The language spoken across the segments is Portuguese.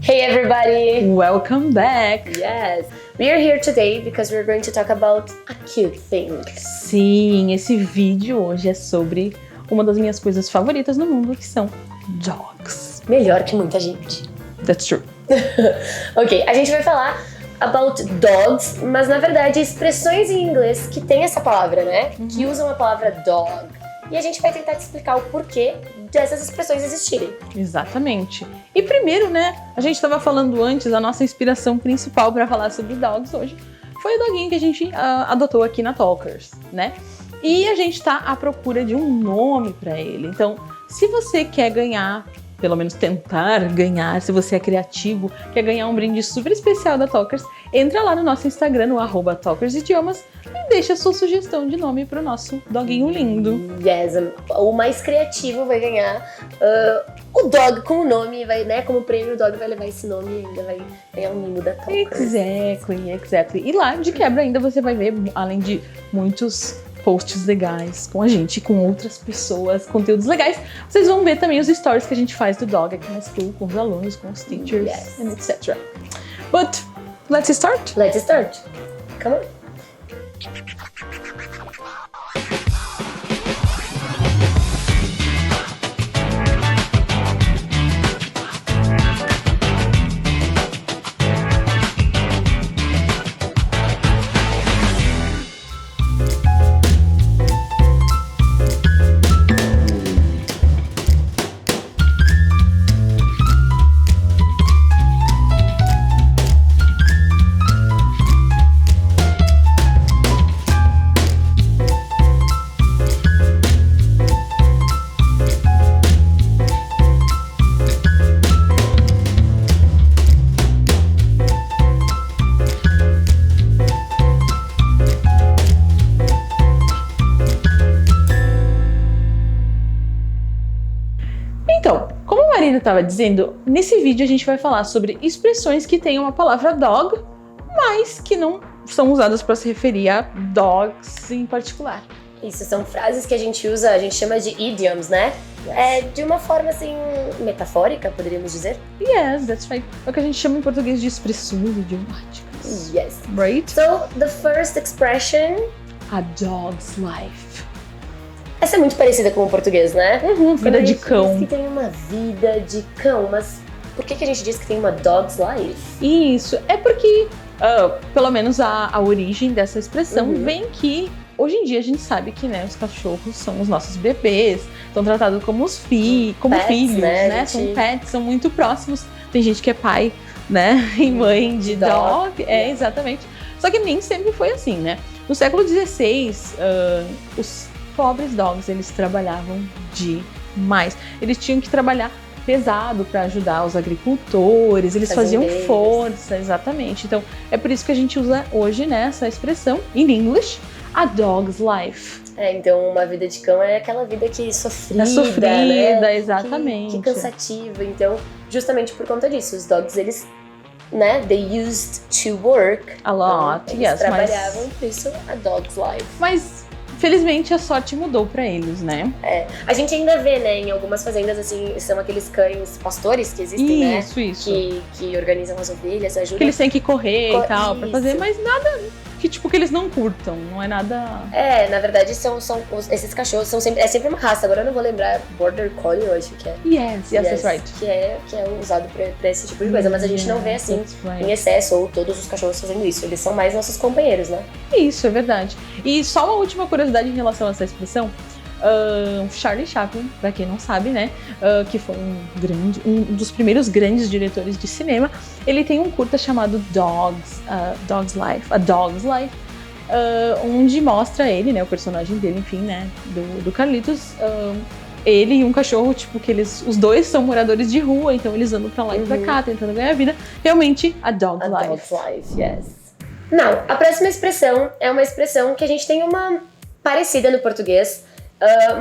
Hey everybody! Welcome back! Yes! We are here today because we're going to talk about a cute thing. Sim, esse vídeo hoje é sobre uma das minhas coisas favoritas no mundo, que são dogs. Melhor que muita gente. That's true. Ok, a gente vai falar about dogs, mas na verdade expressões em inglês que tem essa palavra, né? Que usam a palavra dog. E a gente vai tentar te explicar o porquê dessas expressões existirem. Exatamente. E primeiro, né, a gente estava falando antes, a nossa inspiração principal para falar sobre dogs hoje foi o doguinho que a gente adotou aqui na Talkers, né? E a gente tá à procura de um nome para ele. Então, se você quer ganhar, pelo menos tentar ganhar, se você é criativo, quer ganhar um brinde super especial da Talkers, entra lá no nosso Instagram, no @TalkersIdiomas, e deixa a sua sugestão de nome pro nosso doguinho lindo. Yes, o mais criativo vai ganhar o dog com o nome, vai, né? Como prêmio, o dog vai levar esse nome e ainda vai ganhar um mimo da Talkers. Exactly. E lá, de quebra, ainda você vai ver, além de muitos posts legais com a gente, com outras pessoas, conteúdos legais, vocês vão ver também os stories que a gente faz do dog aqui na school, com os alunos, com os teachers, Yes. and etc. But, let's start? Let's start. Come on. Então, como a Marina estava dizendo, nesse vídeo a gente vai falar sobre expressões que têm uma palavra dog, mas que não são usadas para se referir a dogs em particular. Isso, são frases que a gente usa, a gente chama de idioms, né? É, de uma forma assim, metafórica, poderíamos dizer. Yes, that's right. É o que a gente chama em português de expressões idiomáticas. Yes. Right? So, the first expression... A dog's life. Essa é muito parecida com o português, né? Vida de cão. Diz que tem uma vida de cão, mas por que a gente diz que tem uma dog's life? Isso, é porque, pelo menos a origem dessa expressão vem que hoje em dia a gente sabe que, né, os cachorros são os nossos bebês, são tratados como como Pets, filhos, né? gente? São pets, são muito próximos. Tem gente que é pai, né, e mãe de dog. É, exatamente. Só que nem sempre foi assim, né? No século XVI, os pobres dogs, eles trabalhavam demais. Eles tinham que trabalhar pesado para ajudar os agricultores, eles faziam força, exatamente. Então, é por isso que a gente usa hoje, né, essa expressão, in English, a dog's life. É, então uma vida de cão é aquela vida que sofrida, né? Exatamente. Que cansativa. Então, justamente por conta disso, os dogs, eles, né, they used to work. A lot, então, eles yes. trabalhavam, por isso a dog's life. Mas felizmente a sorte mudou pra eles, né? É, a gente ainda vê, né, em algumas fazendas, assim, são aqueles cães pastores que existem, isso, né? Isso. Que organizam as ovelhas, ajudam. Que eles têm que correr e tal, pra Isso. fazer, mas nada que, tipo, que eles não curtam, não é nada... É, na verdade, esses cachorros são sempre, é sempre uma raça, agora eu não vou lembrar, Border Collie, eu acho que é. Yes, that's right. Que é usado pra esse tipo de coisa, mas a gente não vê assim, em excesso, ou todos os cachorros fazendo isso, eles são mais nossos companheiros, né? Isso, é verdade. E só uma última curiosidade em relação a essa expressão. Charlie Chaplin, pra quem não sabe, né, que foi um dos primeiros grandes diretores de cinema, ele tem um curta chamado Dog's Life, A Dog's Life, onde mostra ele, né, o personagem dele, enfim, né, do Carlitos, ele e um cachorro, tipo, que os dois são moradores de rua, então eles andam pra lá e pra cá, tentando ganhar vida. Realmente, a dog's life. Dog's life, yes. Não, a próxima expressão é uma expressão que a gente tem uma parecida no português,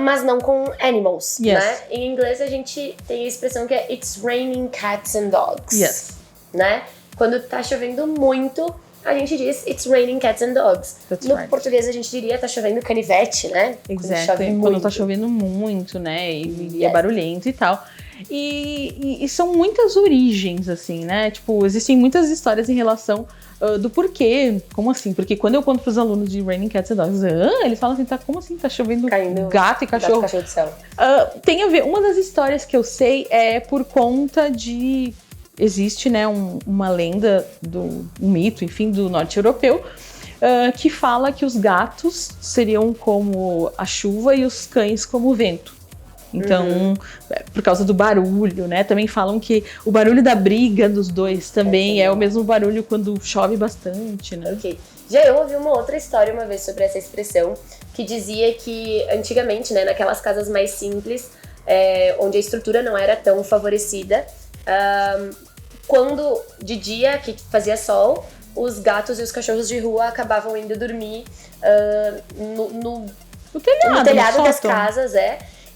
mas não com animals, né? Em inglês a gente tem a expressão que é It's raining cats and dogs, né? Quando tá chovendo muito, a gente diz It's raining cats and dogs. No português a gente diria tá chovendo canivete, né? Quando tá chovendo muito, né? E é barulhento e tal. E são muitas origens, assim, né? Tipo, existem muitas histórias em relação do porquê. Como assim? Porque quando eu conto pros alunos de Raining Cats and Dogs, eles falam assim, como assim? Tá chovendo caindo gato e cachorro? Gato e cachorro do céu. Tem a ver, uma das histórias que eu sei é por conta de... Existe, né, uma lenda, um mito, enfim, do norte europeu, que fala que os gatos seriam como a chuva e os cães como o vento. Então, por causa do barulho, né? Também falam que o barulho da briga dos dois também é o mesmo barulho quando chove bastante, né? Ok. Já eu ouvi uma outra história uma vez sobre essa expressão, que dizia que antigamente, né, naquelas casas mais simples, onde a estrutura não era tão favorecida, quando de dia, que fazia sol, os gatos e os cachorros de rua acabavam indo dormir no telhado das casas,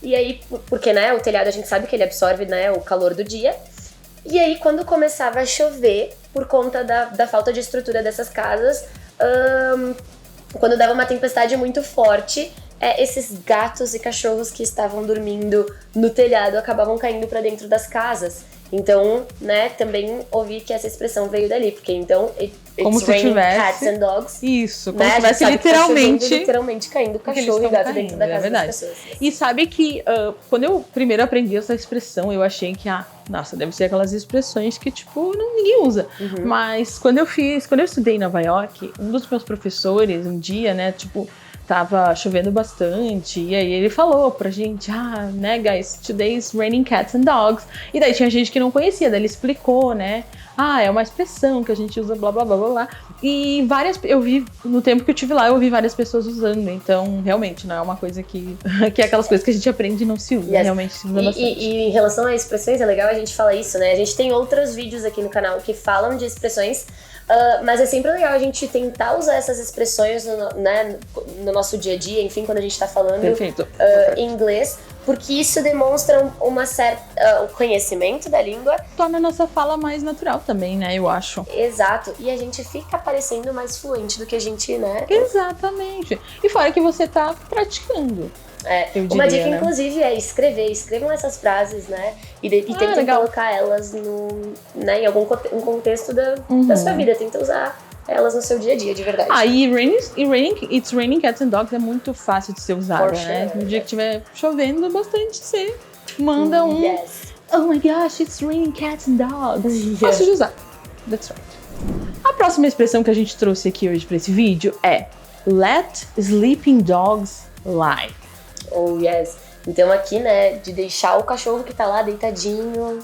E aí, porque, né, o telhado a gente sabe que ele absorve, né, o calor do dia. E aí, quando começava a chover, por conta da falta de estrutura dessas casas, quando dava uma tempestade muito forte, esses gatos e cachorros que estavam dormindo no telhado acabavam caindo para dentro das casas. Então, né, também ouvi que essa expressão veio dali, porque então como se tivesse cats and dogs. Isso, como se tivesse literalmente caindo cachorro e gato dentro da casa das pessoas. E sabe que quando eu primeiro aprendi essa expressão, eu achei que nossa, deve ser aquelas expressões que tipo ninguém usa. Mas quando eu estudei em Nova York, um dos meus professores um dia, né, tipo, tava chovendo bastante, e aí ele falou pra gente, né, guys, today's raining cats and dogs. E daí tinha gente que não conhecia, daí ele explicou, né, é uma expressão que a gente usa, blá, blá, blá, blá, blá. E eu vi, no tempo que eu tive lá, eu vi várias pessoas usando, então, realmente, não é uma coisa que é aquelas coisas que a gente aprende e não se usa, realmente se usa bastante. E em relação a expressões, é legal a gente falar isso, né, a gente tem outros vídeos aqui no canal que falam de expressões, mas é sempre legal a gente tentar usar essas expressões no nosso dia a dia, enfim, quando a gente tá falando em inglês, porque isso demonstra uma certa o conhecimento da língua. Torna a nossa fala mais natural também, né, eu acho. Exato, e a gente fica parecendo mais fluente do que a gente, né? Exatamente. E fora que você tá praticando. Uma dica, inclusive, é escrevam essas frases, né? E tentem colocar elas em algum contexto da sua vida. Tenta usar elas no seu dia a dia, de verdade. It's Raining Cats and Dogs é muito fácil de ser usado, né? No dia que estiver chovendo bastante, você manda Oh my gosh, it's raining cats and dogs. Fácil de usar. That's right. A próxima expressão que a gente trouxe aqui hoje pra esse vídeo é Let sleeping dogs lie. Oh, yes. Então aqui, né, de deixar o cachorro que tá lá deitadinho,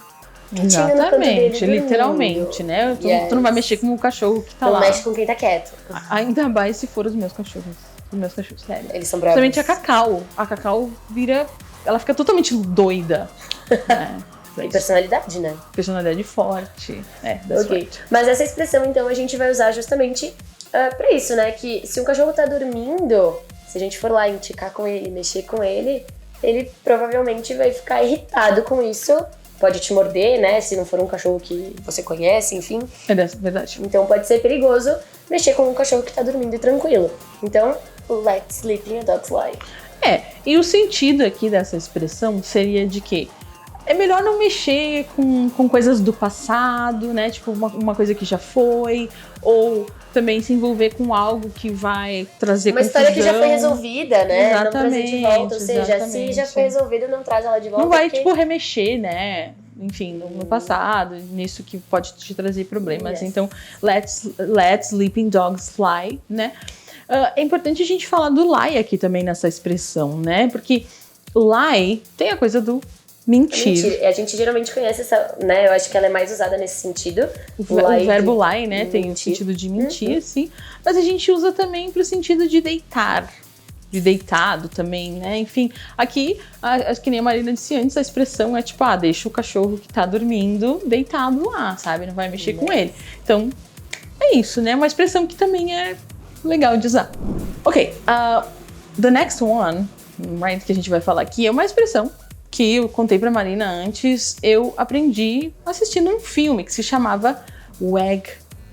exatamente, literalmente, né? Tu não vai mexer com o cachorro que tá lá. Não mexe com quem tá quieto. Ainda mais se for os meus cachorros. Os meus cachorros, sério. Eles são bravos. Principalmente a Cacau. A Cacau ela fica totalmente doida. Né? E personalidade, né? Personalidade forte. Ok. Mas essa expressão, então, a gente vai usar justamente pra isso, né? Que se um cachorro tá dormindo, se a gente for lá enticar com ele, mexer com ele, ele provavelmente vai ficar irritado com isso. Pode te morder, né? Se não for um cachorro que você conhece, enfim. É verdade. Então pode ser perigoso mexer com um cachorro que tá dormindo tranquilo. Então, let sleeping dogs lie. E o sentido aqui dessa expressão seria de que é melhor não mexer com coisas do passado, né? Tipo, uma coisa que já foi, ou também se envolver com algo que vai trazer uma confusão. História que já foi resolvida, né? Exatamente, não trazer de volta. Ou seja, se já foi resolvida, não traz ela de volta. Não vai, remexer, né? Enfim, no passado, nisso que pode te trazer problemas. Então, let sleeping dogs fly, né? É importante a gente falar do lie aqui também nessa expressão, né? Porque lie tem a coisa do mentir. A gente geralmente conhece essa, né? Eu acho que ela é mais usada nesse sentido. O verbo lie, né? Tem o sentido de mentir, sim. Mas a gente usa também pro sentido de deitar. De deitado também, né? Enfim, aqui, acho que nem a Marina disse antes, a expressão é tipo, deixa o cachorro que tá dormindo deitado lá, sabe? Não vai mexer com ele. Então, é isso, né? Uma expressão que também é legal de usar. Ok, the next one, right, que a gente vai falar aqui é uma expressão que eu contei pra Marina antes, eu aprendi assistindo um filme que se chamava Wag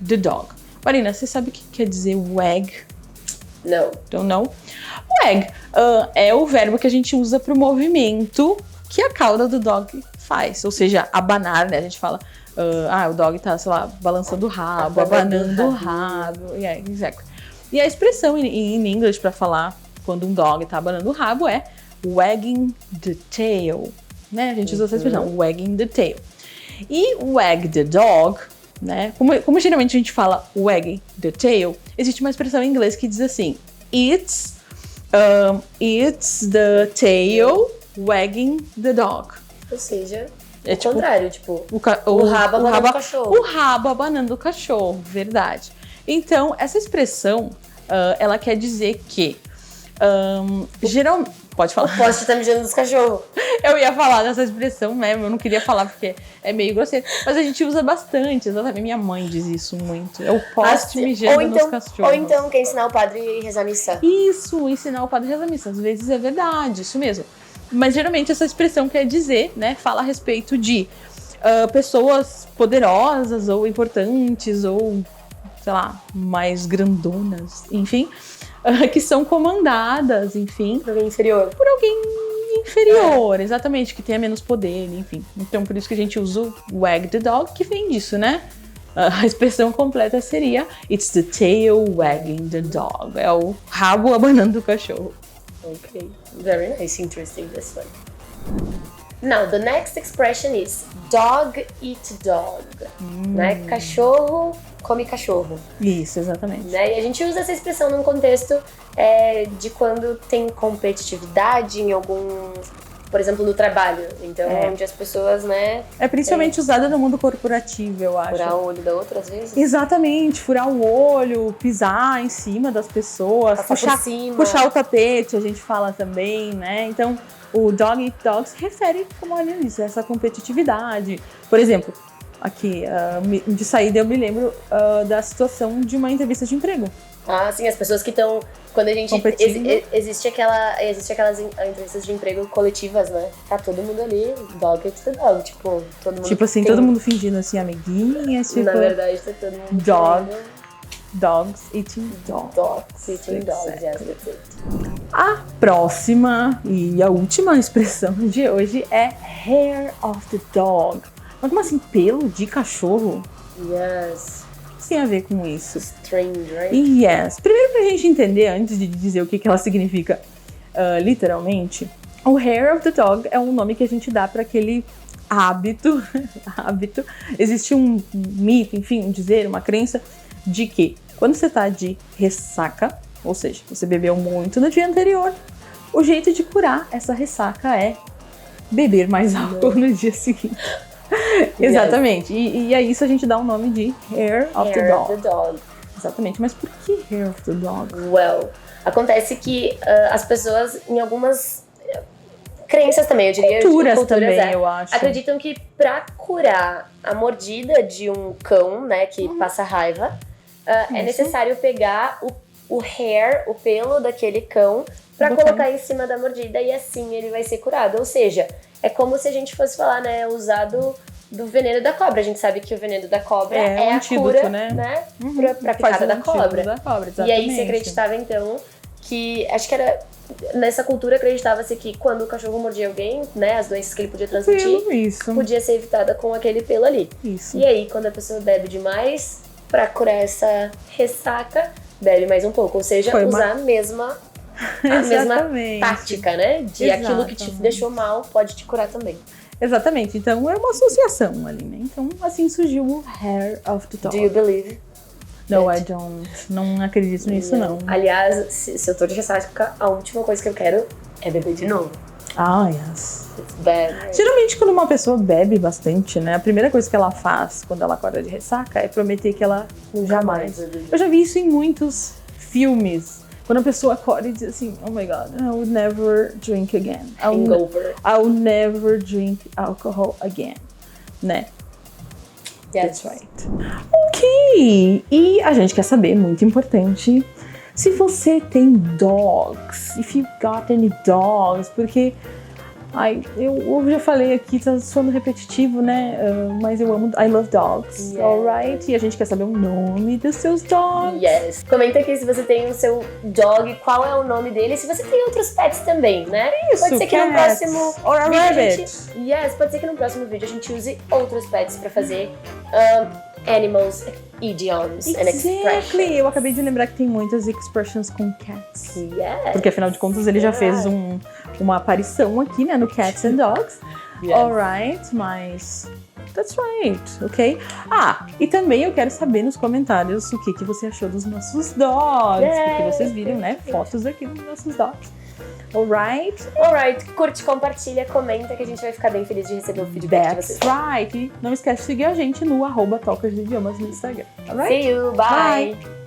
the Dog. Marina, você sabe o que quer dizer wag? Não. Don't know? Wag é o verbo que a gente usa pro movimento que a cauda do dog faz. Ou seja, abanar, né? A gente fala, o dog tá, sei lá, balançando o rabo, abanando o rabo. Yeah, exactly. E a expressão em inglês para falar quando um dog tá abanando o rabo é wagging the tail, né? A gente usa essa expressão, wagging the tail. E wag the dog, né? Como geralmente a gente fala wagging the tail, existe uma expressão em inglês que diz assim, it's the tail wagging the dog. Ou seja, o contrário, tipo, o rabo abanando o cachorro. O rabo abanando o cachorro, verdade. Então, essa expressão, ela quer dizer que, geralmente... Pode falar. O poste tá mijando dos cachorros. Eu ia falar dessa expressão mesmo, eu não queria falar porque é meio grosseiro. Mas a gente usa bastante, exatamente. Minha mãe diz isso muito. É o poste mijando nos cachorros. Ou então, quer ensinar o padre a rezar a missa. Isso, ensinar o padre a rezar a missa. Às vezes é verdade, isso mesmo. Mas geralmente essa expressão quer dizer, né, fala a respeito de pessoas poderosas ou importantes ou, sei lá, mais grandonas, enfim, que são comandadas, enfim. Por alguém inferior. Por alguém inferior, exatamente, que tenha menos poder, enfim. Então por isso que a gente usa o wag the dog, que vem disso, né? A expressão completa seria it's the tail wagging the dog. É o rabo abanando o cachorro. Okay, very nice, interesting, this one. Now, the next expression is dog eat dog, né? Cachorro come cachorro. Isso, exatamente. Né? E a gente usa essa expressão num contexto de quando tem competitividade em algum... Por exemplo, no trabalho. Então, onde as pessoas, né... É principalmente usada no mundo corporativo, eu acho. Furar o olho da outra, às vezes? Exatamente. Furar o olho, pisar em cima das pessoas. Puxar o tapete, a gente fala também, né? Então, o dog eat dog se refere, como a Ana disse, a essa competitividade. Por exemplo, aqui, de saída eu me lembro da situação de uma entrevista de emprego. Ah, sim, as pessoas que estão... Quando a gente... Existe aquelas entrevistas de emprego coletivas, né? Tá todo mundo ali, dog eat the dog. Tipo, todo mundo... Tipo assim, todo mundo fingindo assim, amiguinhas. Tipo, na verdade, tá todo mundo... Dogs eating dogs. Dogs eating dogs, yes, that's it. A próxima e a última expressão de hoje é hair of the dog. Mas como assim, pelo de cachorro? Yes. O que tem a ver com isso? Strange, right? Yes. Primeiro pra gente entender, antes de dizer o que ela significa literalmente, o hair of the dog é um nome que a gente dá para aquele hábito. Existe um mito, enfim, um dizer, uma crença de que quando você tá de ressaca, ou seja, você bebeu muito no dia anterior, o jeito de curar essa ressaca é beber mais álcool no dia seguinte. Exatamente. E a isso a gente dá o nome de hair of the dog. Exatamente. Mas por que hair of the dog? Well, acontece que as pessoas, em algumas crenças também, eu diria. Culturas também, eu acho. Acreditam que pra curar a mordida de um cão, né, que passa raiva, é necessário pegar o hair, o pelo daquele cão, pra colocar em cima da mordida e assim ele vai ser curado. Ou seja, é como se a gente fosse falar, né, usar do veneno da cobra. A gente sabe que o veneno da cobra é a cura, né, pra picada da cobra. E aí se acreditava, então, que... Acho que era... Nessa cultura acreditava-se que quando o cachorro mordia alguém, né, as doenças que ele podia transmitir, podia ser evitada com aquele pelo ali. Isso. E aí, quando a pessoa bebe demais, pra curar essa ressaca, bebe mais um pouco. Ou seja, usar a mesma tática, né? De aquilo que te deixou mal pode te curar também. Exatamente. Então, é uma associação ali, né? Então, assim surgiu o hair of the dog. Do you believe? No, I don't. Não acredito nisso, não. Aliás, se eu tô de ressaca, a última coisa que eu quero é beber de novo. Ah, yes. It's bad. Geralmente, quando uma pessoa bebe bastante, né? A primeira coisa que ela faz quando ela acorda de ressaca é prometer que ela jamais. Eu já vi isso em muitos filmes. Quando a pessoa acorda e diz assim, oh my God, I will never drink again. I will never drink alcohol again. Né? Yes. That's right. Ok! E a gente quer saber, muito importante, se você tem dogs. If you got any dogs. Porque Ai, eu já falei aqui, tá soando repetitivo, né? Mas eu amo, I love dogs, Yes. alright? E a gente quer saber o nome dos seus dogs. Yes. Comenta aqui se você tem o seu dog, qual é o nome dele, se você tem outros pets também, né? Isso, pode ser que no cats. próximo Or a vídeo rabbit. pode ser que no próximo vídeo a gente use outros pets pra fazer animals, idioms and expressions. Exactly! Eu acabei de lembrar que tem muitas expressions com cats. Yes. Porque afinal de contas ele já fez uma aparição aqui, né, no Cats and Dogs. Yes. Alright, mas that's right, ok? E também eu quero saber nos comentários o que você achou dos nossos dogs. Porque vocês viram, né, fotos aqui dos nossos dogs. Alright? Curte, compartilha, comenta que a gente vai ficar bem feliz de receber o feedback de vocês. That's right! E não esquece de seguir a gente no @tocasdeidiomas no Instagram. Alright? See you, bye. Bye.